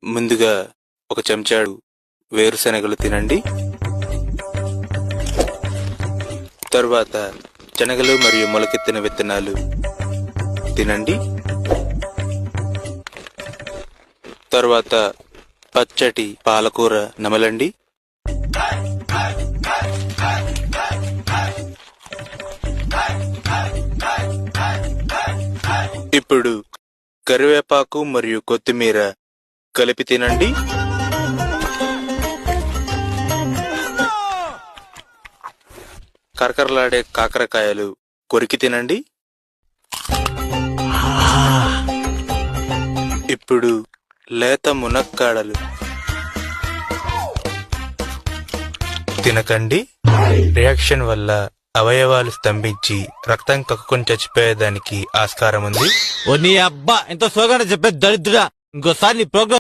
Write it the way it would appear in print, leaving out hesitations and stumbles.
ముందుగా ఒక చెంచాడు వేరుశనగలు తినండి. తరువాత శనగలు మరియు మొలకెత్తిన విత్తనాలు తినండి. తరువాత పచ్చటి పాలకూర నమలండి. ఇప్పుడు కరివేపాకు మరియు కొత్తిమీర కలిపి తినండి. కరకరలాడే కాకరకాయలు కొరికి తినండి. ఇప్పుడు లేత మునక్కాడలు తినకండి. రియాక్షన్ వల్ల అవయవాలు స్తంభించి రక్తం కక్కుకొని చచ్చిపోయేదానికి ఆస్కారం ఉంది. ఓ నీ అబ్బా ఎంతో సోగానే చెప్పే దరిద్రుడా, ఇంకోసారి నీ ప్రోగ్రామ్